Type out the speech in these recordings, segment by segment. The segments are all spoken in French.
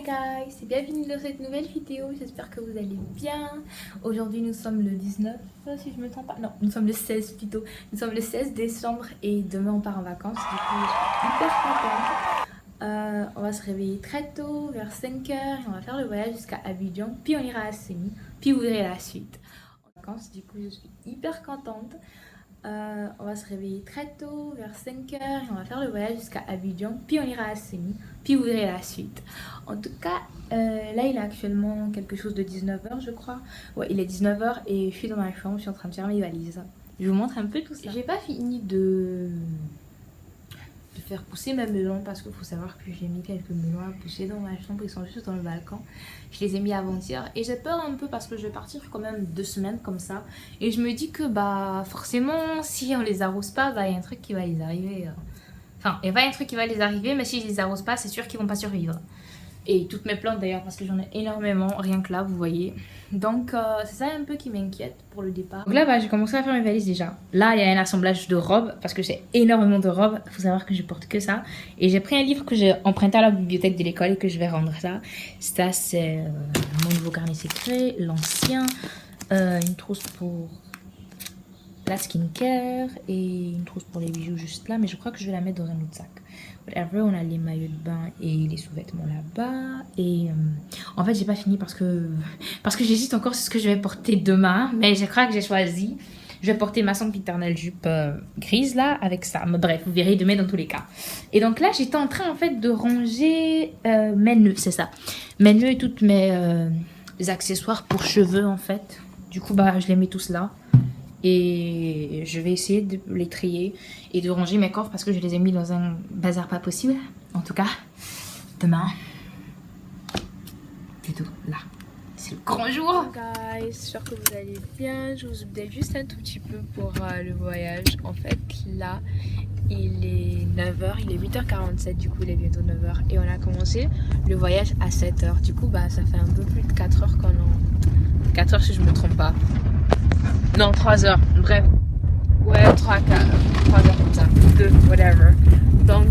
guys, et bienvenue dans cette nouvelle vidéo, j'espère que vous allez bien. Aujourd'hui nous sommes le 19, si je me trompe pas, non, nous sommes le 16 plutôt. Nous sommes le 16 décembre et demain on part en vacances, du coup je suis hyper contente. On va se réveiller très tôt, vers 5h, et on va faire le voyage jusqu'à Abidjan, puis on ira à Séni, puis vous verrez la suite. En vacances, du coup je suis hyper contente. On va se réveiller très tôt, vers 5h, et on va faire le voyage jusqu'à Abidjan, puis on ira à Séni, puis vous verrez la suite. En tout cas, là il est actuellement quelque chose de 19h je crois. Ouais, il est 19h et je suis dans ma chambre, je suis en train de faire mes valises. Je vous montre un peu tout ça. J'ai pas fini de faire pousser mes melons parce qu'il faut savoir que j'ai mis quelques melons à pousser dans ma chambre, ils sont juste dans le balcon. Je les ai mis avant-hier et j'ai peur un peu parce que je vais partir quand même 2 semaines comme ça. Et je me dis que bah forcément si on les arrose pas, bah il y a un truc qui va les arriver. Enfin, il y a un truc qui va les arriver, mais si je les arrose pas, c'est sûr qu'ils vont pas survivre. Et toutes mes plantes d'ailleurs, parce que j'en ai énormément, rien que là, vous voyez. Donc c'est ça un peu qui m'inquiète pour le départ. Donc là, bah, j'ai commencé à faire mes valises déjà. Là, il y a un assemblage de robes, parce que j'ai énormément de robes. Il faut savoir que je porte que ça. Et j'ai pris un livre que j'ai emprunté à la bibliothèque de l'école et que je vais rendre ça. Ça, c'est mon nouveau carnet secret, l'ancien. Une trousse pour la skincare et une trousse pour les bijoux juste là. Mais je crois que je vais la mettre dans un autre sac. Whatever, on a les maillots de bain et les sous-vêtements là-bas. Et en fait, j'ai pas fini parce que j'hésite encore sur ce que je vais porter demain. Mais je crois que j'ai choisi. Je vais porter ma sempiternelle jupe grise là avec ça. Mais bref, vous verrez demain dans tous les cas. Et donc là, j'étais en train en fait de ranger mes nœuds, c'est ça. Mes nœuds et toutes mes accessoires pour cheveux en fait. Du coup, bah, je les mets tous là. Et je vais essayer de les trier et de ranger mes coffres parce que je les ai mis dans un bazar pas possible. En tout cas, demain, c'est tout là. C'est le grand jour. Guys, j'espère que vous allez bien. Je vous update juste un tout petit peu pour le voyage. En fait, là, il est 9h, il est 8h47, du coup il est bientôt 9h. Et on a commencé le voyage à 7h. Du coup, bah, ça fait un peu plus de 4 heures qu'on en... 4 heures si je me trompe pas. Non, 3 heures, bref. Ouais, 3 heures comme ça. 2, whatever. Donc,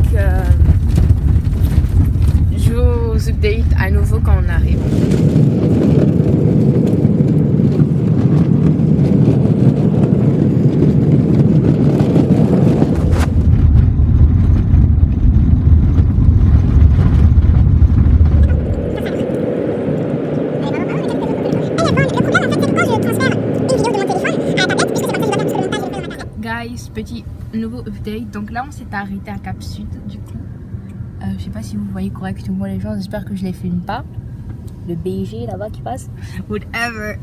je vous update à nouveau quand on arrive. Guys, petit nouveau update. Donc là on s'est arrêté à Cap Sud du coup. Je sais pas si vous voyez correctement les gens, j'espère que je les filme pas. Le BG là-bas qui passe. Whatever.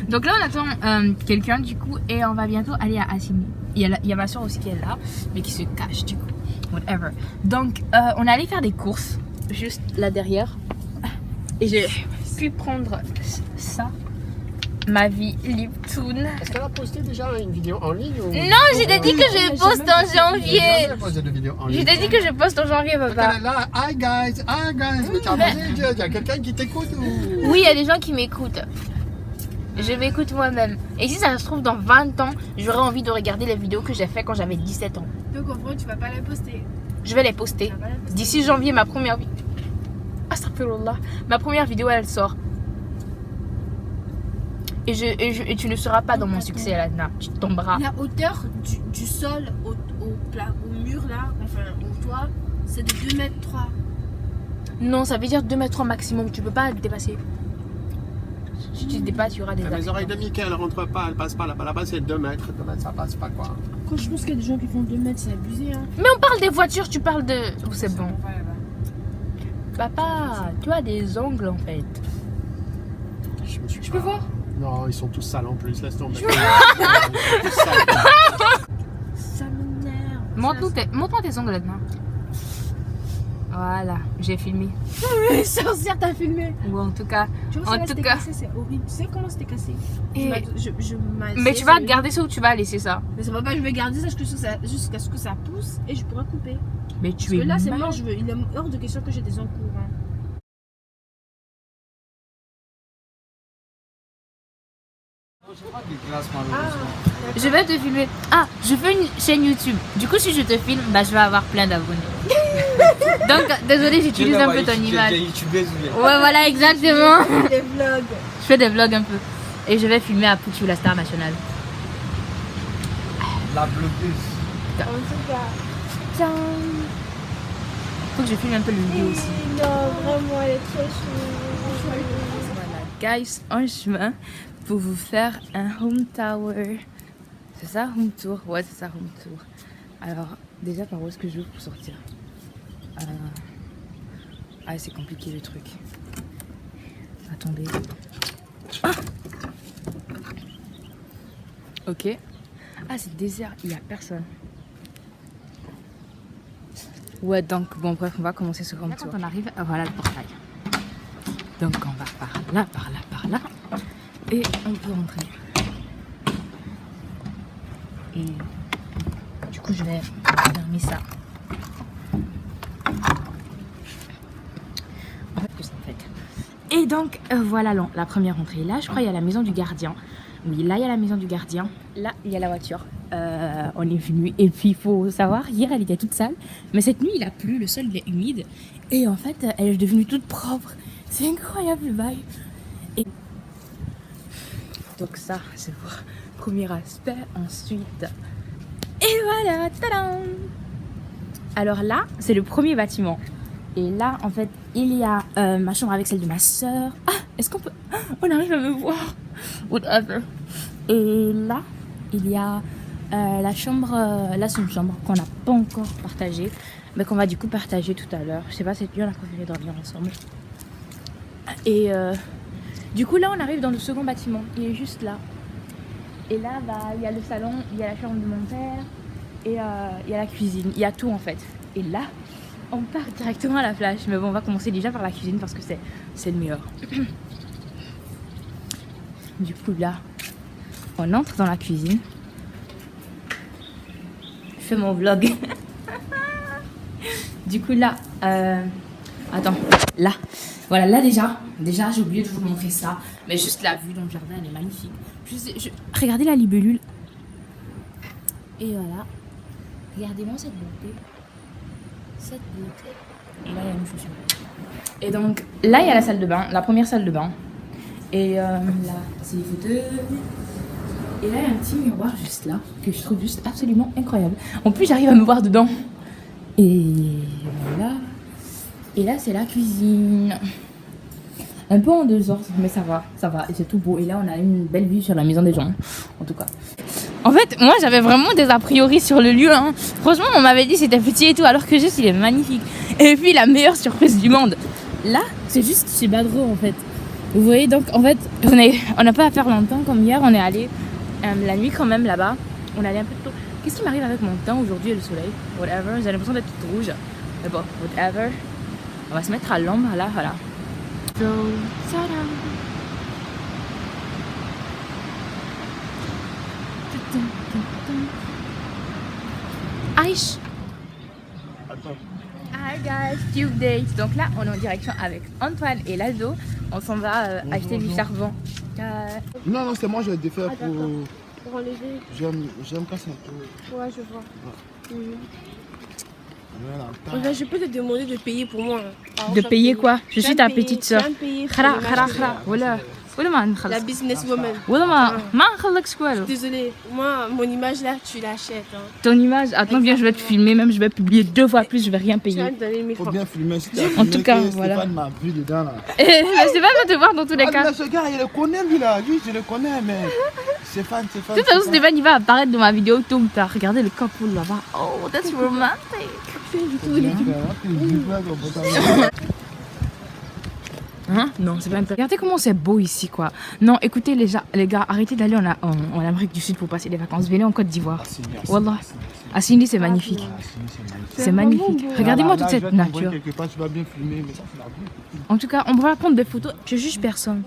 Donc là on attend quelqu'un du coup et on va bientôt aller à Assini. Il y a ma soeur aussi qui est là mais qui se cache du coup. Whatever. Donc on est allé faire des courses juste là derrière. Et j'ai pu prendre ça. Ma vie Liptoon. Est-ce qu'elle a posté déjà une vidéo en ligne ou... Non, j'ai dit que je poste en janvier. J'ai dit que je poste en janvier, papa. Elle est là, hi guys, mais t'as abusé, il y a quelqu'un qui t'écoute ou... Oui, il y a des gens qui m'écoutent. Je m'écoute moi-même. Et si ça se trouve dans 20 ans, j'aurai envie de regarder les vidéos que j'ai fait quand j'avais 17 ans. Donc en vrai, tu vas pas les poster. Je vais les poster. D'ici janvier, ma première vidéo. Astaghfirullah. Ma première vidéo, elle sort. Et tu ne seras pas dans mon succès, Aladna. Tu tomberas. La hauteur du sol au mur là, enfin au toit, c'est de 2,3 m. Non, ça veut dire 2,3 m maximum. Tu peux pas dépasser. Si tu dépasses, il y aura des Les oreilles de Mickey, elles rentrent pas, elles passent pas là-bas. Là-bas, c'est 2 mètres. 2 mètres, ça passe pas quoi. Quand je pense qu'il y a des gens qui font 2 mètres, c'est abusé. Hein. Mais on parle des voitures, tu parles de... Oh, c'est bon. Papa, tu as des ongles en fait. Je peux voir? Non, ils sont tous sales en plus, laisse tomber. Ça m'énerve. Montre-moi tes ongles maintenant. Voilà, j'ai filmé. Oui, sorcière, t'as filmé. Ou en tout cas, Tu vois, c'était cassé, c'est horrible. Tu sais comment c'était cassé? Et... Mais tu vas garder ça ou tu vas laisser ça? Mais ça va pas, je vais garder ça jusqu'à ce que ça pousse et je pourrai couper. Mais Parce que là, c'est mort, il est hors de question que j'ai des encours. Hein. Je vais te filmer. Ah, je fais une chaîne YouTube. Du coup, si je te filme, bah, je vais avoir plein d'abonnés. Donc, désolé, j'utilise un peu ton image. YouTubeuse ou bien? Ouais, voilà, exactement. Des vlogs. Je fais des vlogs un peu. Et je vais filmer à Pouchou, la star nationale. La blogueuse. En tout cas. Tiens. Faut que je filme un peu le vidéo aussi. Non, vraiment, elle est très chou. Voilà, guys, en chemin pour vous faire un home tower. C'est ça, home tour? Ouais, c'est ça, home tour. Alors, déjà, par où est-ce que je j'ouvre pour sortir? Ah, c'est compliqué le truc. Attendez. Ah, ok. Ah, c'est désert, il n'y a personne. Ouais, donc, bon, bref, on va commencer ce home tour. Quand on arrive, voilà le portail. Donc, on va par là, par là, par là. Et on peut rentrer. Et du coup, je vais fermer ça. En fait, que ça en fait. Et donc, voilà la première entrée. Là, je crois, il y a la maison du gardien. Oui, là, il y a la maison du gardien. Là, il y a la voiture. On est venu. Et puis, il faut savoir, hier, elle était toute sale. Mais cette nuit, il a plu. Le sol, il est humide. Et en fait, elle est devenue toute propre. C'est incroyable, le bail. Et donc ça, c'est pour le premier aspect. Ensuite, et voilà, tadam! Alors là, c'est le premier bâtiment. Et là, en fait, il y a ma chambre avec celle de ma soeur. Ah, est-ce qu'on peut... On arrive à me voir. Whatever. Et là, il y a la chambre... là, c'est une chambre qu'on n'a pas encore partagée. Mais qu'on va du coup partager tout à l'heure. Je sais pas, cette nuit, on a préféré dormir ensemble. Et du coup, là, on arrive dans le second bâtiment. Il est juste là. Et là, bah, il y a le salon, il y a la chambre de mon père. Et il y a la cuisine. Il y a tout, en fait. Et là, on part directement à la plage. Mais bon, on va commencer déjà par la cuisine parce que c'est le meilleur. Du coup, là, on entre dans la cuisine. Je fais mon vlog. Du coup, là... attends, là. Voilà, là déjà j'ai oublié de vous montrer ça. Mais juste la vue dans le jardin, elle est magnifique. Regardez la libellule. Et voilà. Regardez-moi cette beauté. Cette beauté. Et là, il y a une chaussure. Et donc, là, il y a la salle de bain. La première salle de bain. Et là, c'est les fauteuils. Et là, il y a un petit miroir juste là. Que je trouve juste absolument incroyable. En plus, j'arrive à me voir dedans. Et voilà. Et là, c'est la cuisine. Un peu en désordre, mais ça va. Et c'est tout beau. Et là, on a une belle vue sur la maison des gens, en tout cas. En fait, moi, j'avais vraiment des a priori sur le lieu. Hein. Franchement, on m'avait dit que c'était petit et tout, alors que juste, il est magnifique. Et puis, la meilleure surprise du monde. Là, c'est juste chez Badro, en fait. Vous voyez, donc, en fait, on n'a pas à faire longtemps. Comme hier, on est allé la nuit quand même là-bas. On est allé un peu tôt. Qu'est-ce qui m'arrive avec mon teint aujourd'hui et le soleil? Whatever. J'ai l'impression d'être toute rouge. Mais bon, whatever. On va se mettre à l'ombre là, voilà. So, ta-da! Aïch! Hi guys, tube date. Donc là, on est en direction avec Antoine et Lazo. On s'en va acheter du charbon. Non, c'est moi, je vais te faire Pour enlever. J'aime quand c'est un peu. Ouais, je vois. Voilà. Je peux te demander de payer pour moi. De payer quoi? Je suis ta petite soeur. Voilà. La businesswoman. Désolée, moi, mon image là, tu l'achètes. Hein. Ton image, attends bien, je vais te filmer, même je vais publier 2 fois plus, je vais rien Tu vas payer. me donner mes Faut bien filmer. Si En tout cas, voilà. Stéphane m'a vu dedans là. Mais Stéphane va te voir dans tous les Ah, cas. mais ce gars, il le connaît lui là. Lui, je le connais, mais. Stéphane. De toute façon, Stéphane, il va apparaître dans ma vidéo. Donc, t'as regardé le couple là-bas. Oh, that's romantic. Hein? Non, c'est pas un peu. Regardez comment c'est beau ici, quoi. Non, écoutez, les gars, arrêtez d'aller en Amérique du Sud pour passer des vacances. Venez en Côte d'Ivoire. Wallah. À Sydney, c'est magnifique. C'est magnifique. Regardez-moi toute cette nature. En tout cas, on va prendre des photos. Je juge personne.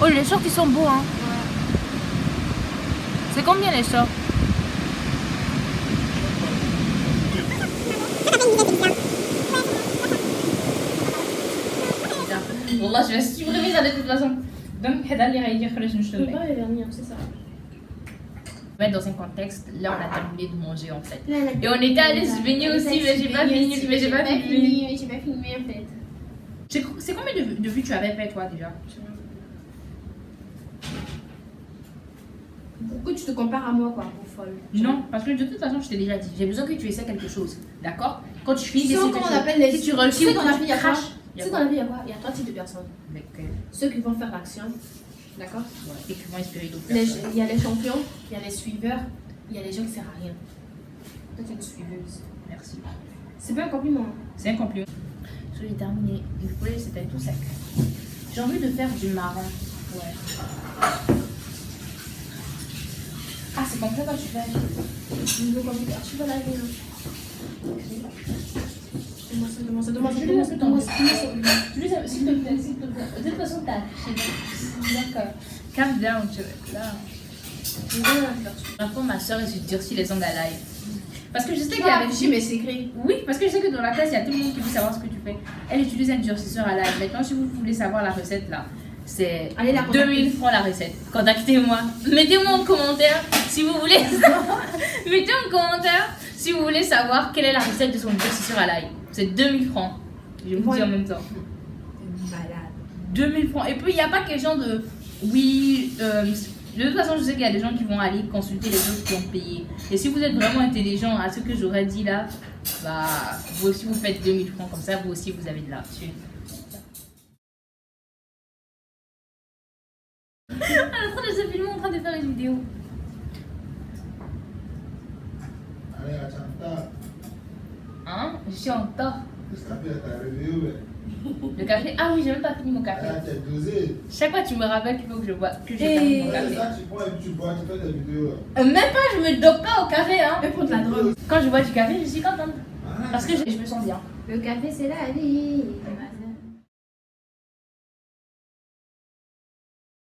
Oh, les shorts ils sont beaux, hein. C'est combien les shorts? Wallah, je vais supprimer ça de toute façon. Donc, Hedal, il va dire que je ne Je peux pas les vernis, c'est ça. mettre dans un contexte, là on a terminé de manger en fait. Et on était allé se baigner aussi, mais j'ai pas fini. J'ai pas filmé en fait. C'est combien de vues tu avais fait toi déjà? Pourquoi tu te compares à moi quoi, pour folle? Non, parce que de toute façon je t'ai déjà dit, j'ai besoin que tu essaies quelque chose, d'accord? Quand tu finis Tu sais d'essayer comment on quelque appelle chose, les... si tu réussis Tu sais ou dans la que vie il y a tu quoi? craches, Tu sais dans la vie il y a quoi? Il y a trois types de personnes. Ceux qui vont faire l'action, d'accord? Et qui vont inspirer d'autres Les- personnes. Il y a les champions, il y a les suiveurs, il y a les gens qui servent à rien. Toi, tu es une suiveuse. Merci. C'est pas un compliment. Hein. C'est un compliment. Je l'ai terminé. Du coup, c'était tout sec. J'ai envie de faire du marron. Ouais. Ah, c'est comme ça que tu fais. Je veux qu'on dise, tu vas laver. S'il te plaît, s'il te plaît. De toute façon, t'as affiché. D'accord. Calm down, tu vois. Là. Maintenant, ma soeur, elle se durcit les ongles à live. Parce que je sais Tu qu'il y vas avait afficher mes secrets. Oui, parce que je sais que dans la classe, il y a tout le monde qui veut savoir ce que tu fais. Elle utilise un durcisseur à live. Maintenant, si vous voulez savoir la recette là, c'est Allez la 2000 francs la recette. Contactez-moi. Mettez-moi en commentaire si vous voulez. Mettez en commentaire si vous voulez savoir quelle est la recette de son durcisseur à live. C'est 2000 francs. Je vous dis en même temps. Malade. 2000 francs. Et puis, il n'y a pas question de. Oui. De toute façon, je sais qu'il y a des gens qui vont aller consulter les autres qui ont payé. Et si vous êtes vraiment intelligent à ce que j'aurais dit là, bah, vous aussi vous faites 2000 francs comme ça, vous aussi vous avez de là-dessus. Elle est en train de se filmer en train de faire une vidéo. Allez, attends. Hein? Je suis en tort. T'as réveillé, Le café? Ah oui, j'ai même pas fini mon café. t'es dosé. Chaque fois tu me rappelles qu'il faut que je bois, que je termine mon café. Ça, tu prends et puis tu bois, tu fais des vidéos. Même pas, je me dope pas au café hein. Même pour de la drogue. Quand je bois du café, je suis contente. Ah, Parce que je me sens bien. Le café, c'est la vie.